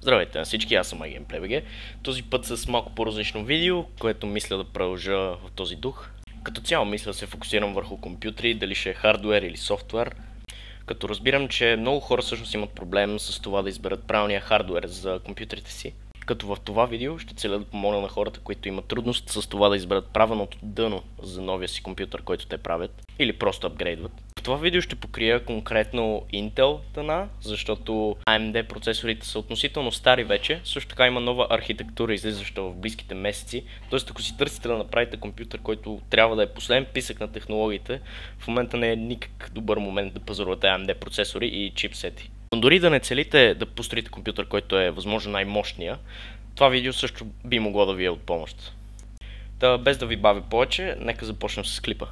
Здравейте на всички, аз съм iGameplay.bg. Този път с малко по-различно видео, което мисля да продължа в този дух. Като цяло мисля да се фокусирам върху компютри, дали ще е хардуер или софтуер. Като разбирам, че много хора всъщност имат проблем с това да изберат правилния хардуер за компютрите си. Като в това видео ще целя да помогна на хората, които имат трудност с това да изберат правилното дъно за новия си компютър, който те правят, или просто апгрейдват. В това видео ще покрия конкретно Intel дъна, защото AMD процесорите са относително стари вече, също така има нова архитектура, излизаща в близките месеци, т.е. ако си търсите да направите компютър, който трябва да е последен писък на технологиите, в момента не е никак добър момент да пазарувате AMD процесори и чипсети. Но дори да не целите да построите компютър, който е възможно най-мощния, това видео също би могло да ви е от помощ. Та без да ви бавя повече, нека започнем с клипа.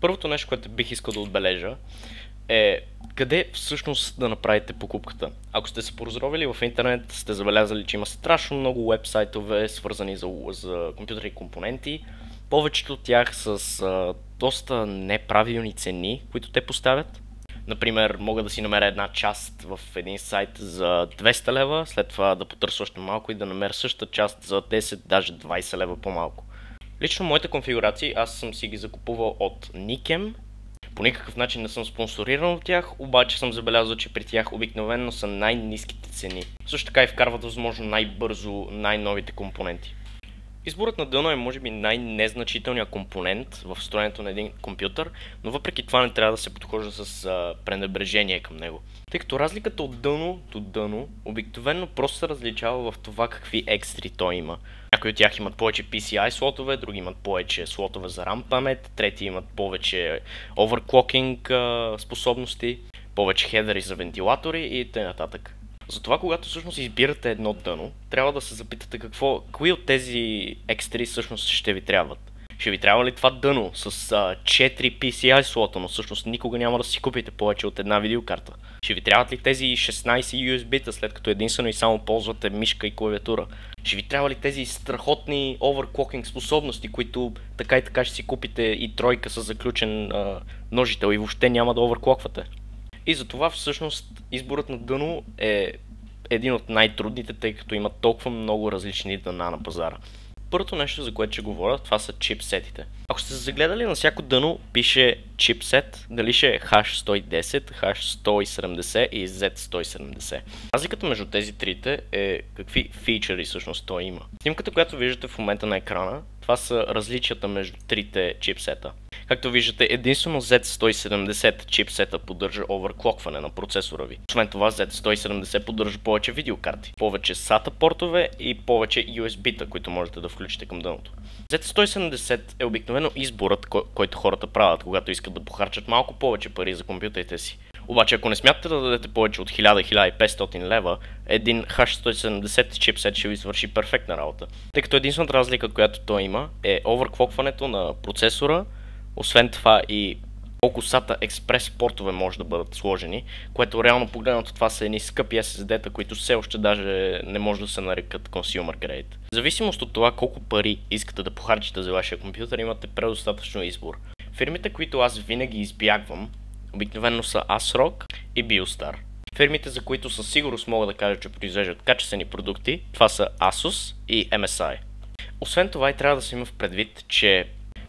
Първото нещо, което бих искал да отбележа е къде всъщност да направите покупката. Ако сте се поразровили в интернет, сте забелязали, че има страшно много вебсайтове, свързани за компютърни компоненти. Повечето от тях с доста неправилни цени, които те поставят. Например, мога да си намеря една част в един сайт за 200 лева, след това да потърся още малко и да намеря същата част за 10, даже 20 лева по-малко. Лично моите конфигурации аз съм си ги закупувал от Nikem. По никакъв начин не съм спонсориран от тях, обаче съм забелязал, че при тях обикновено са най-ниските цени. Също така и вкарват възможно най-бързо най-новите компоненти. Изборът на дъно е може би най-незначителният компонент в строенето на един компютър, но въпреки това не трябва да се подхожда с пренебрежение към него. Тъй като разликата от дъно до дъно обикновено просто се различава в това какви екстри той има. Някои от тях имат повече PCI слотове, други имат повече слотове за RAM памет, трети имат повече overclocking способности, повече хедери за вентилатори и т.н. Затова, когато всъщност избирате едно дъно, трябва да се запитате кои от тези екстри всъщност ще ви трябват. Ще ви трябва ли това дъно с 4 PCI слота, но всъщност никога няма да си купите повече от една видеокарта? Ще ви трябват ли тези 16 USB-та, след като единствено и само ползвате мишка и клавиатура? Ще ви трябва ли тези страхотни overclocking способности, които така и така ще си купите и тройка с заключен ножител и въобще няма да overclockвате? И затова всъщност изборът на дъно е един от най-трудните, тъй като има толкова много различни дъна на пазара. Първото нещо, за което ще говоря, това са чипсетите. Ако сте се загледали на всяко дъно, пише чипсет, дали ще е H110, H170 и Z170. Разликата между тези трите е какви фичъри всъщност той има. Снимката, която виждате в момента на екрана, това са различията между трите чипсета. Както виждате, единствено Z170 чипсета поддържа оверклокване на процесора ви. Освен това, Z170 поддържа повече видеокарти, повече SATA портове и повече USB-та, които можете да включите към дъното. Z170 е обикновено изборът, който хората правят, когато искат да похарчат малко повече пари за компютрите си. Обаче, ако не смятате да дадете повече от 1000-1500 лева, един H170 чипсет ще ви свърши перфектна работа. Тъй като единствената разлика, която той има, е оверклокването на процесора. Освен това и колко SATA Express портове може да бъдат сложени, което реално погледнато това са едни скъпи SSD-та, които все още даже не може да се нарекат consumer grade. В зависимост от това колко пари искате да похарчите за вашия компютър, имате предостатъчно избор. Фирмите, които аз винаги избягвам, обикновено са ASRock и BioStar. Фирмите, за които със сигурност мога да кажа, че произвеждат качествени продукти, това са Asus и MSI. Освен това и трябва да се има в предвид, че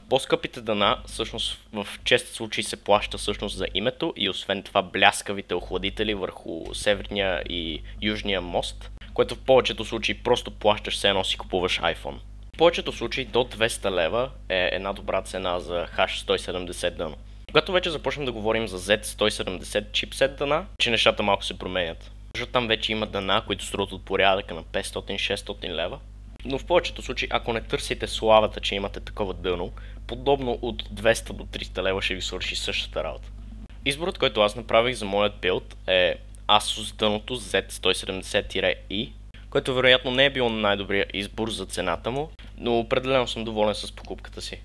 по-скъпите дъна всъщност в чести случаи се плаща всъщност за името и освен това бляскавите охладители върху северния и южния мост, което в повечето случаи просто плащаш все едно си купуваш iPhone. В повечето случаи до 200 лева е една добра цена за H170 дъно. Когато вече започнем да говорим за Z170 чипсет дъна, че нещата малко се променят. Защото там вече има дъна, които струват от порядъка на 500-600 лева. Но в повечето случаи, ако не търсите славата, че имате такова дъно, подобно от 200 до 300 лева ще ви свърши същата работа. Изборът, който аз направих за моят билд е Asus дъното Z170-i, който вероятно не е бил най-добрият избор за цената му, но определено съм доволен с покупката си.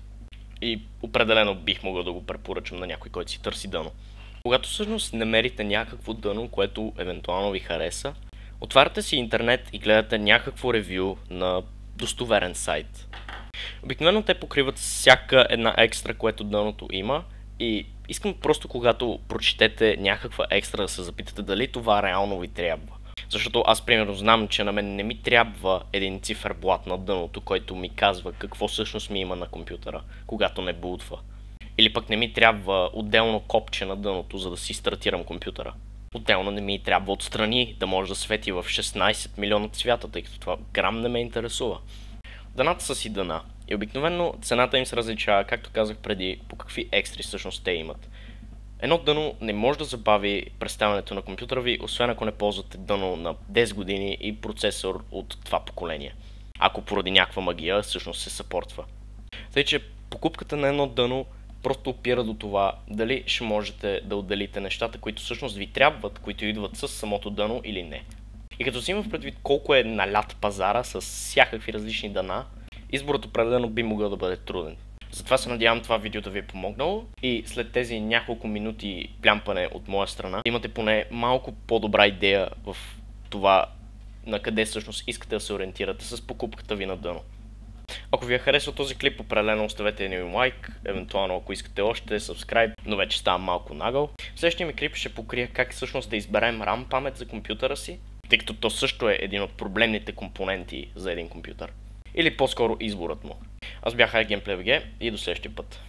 И определено бих могъл да го препоръчам на някой, който си търси дъно. Когато всъщност намерите някакво дъно, което евентуално ви хареса, отваряте си интернет и гледате някакво ревю на достоверен сайт. Обикновено те покриват всяка една екстра, което дъното има и искам просто когато прочетете някаква екстра да се запитате дали това реално ви трябва. Защото аз примерно знам, че на мен не ми трябва един циферблат на дъното, който ми казва какво всъщност ми има на компютъра, когато не бутва. Или пък не ми трябва отделно копче на дъното, за да си стартирам компютъра. Отделно не ми трябва отстрани да може да свети в 16 милиона цвята, тъй като това грам не ме интересува. Дъната са си дъна и обикновено цената им се различава, както казах преди, по какви екстри всъщност те имат. Едно дъно не може да забави представянето на компютъра ви, освен ако не ползвате дъно на 10 години и процесор от това поколение. Ако поради някаква магия всъщност се съпортва. Тъй, че покупката на едно дъно просто опира до това дали ще можете да отделите нещата, които всъщност ви трябват, които идват с самото дъно или не. И като си има в предвид колко е налят пазара с всякакви различни дъна, изборът определено би могъл да бъде труден. Затова се надявам това видео да ви е помогнало и след тези няколко минути плямпане от моя страна имате поне малко по-добра идея в това на къде всъщност искате да се ориентирате с покупката ви на дъно. Ако ви е харесал този клип, определено оставете един лайк, евентуално ако искате още, subscribe, но вече ставам малко нагъл. В следващия ми клип ще покрия как всъщност да изберем RAM памет за компютъра си, тъй като то също е един от проблемните компоненти за един компютър. Или по-скоро изборът му. Аз бях iGameplay.bg и до следващия път.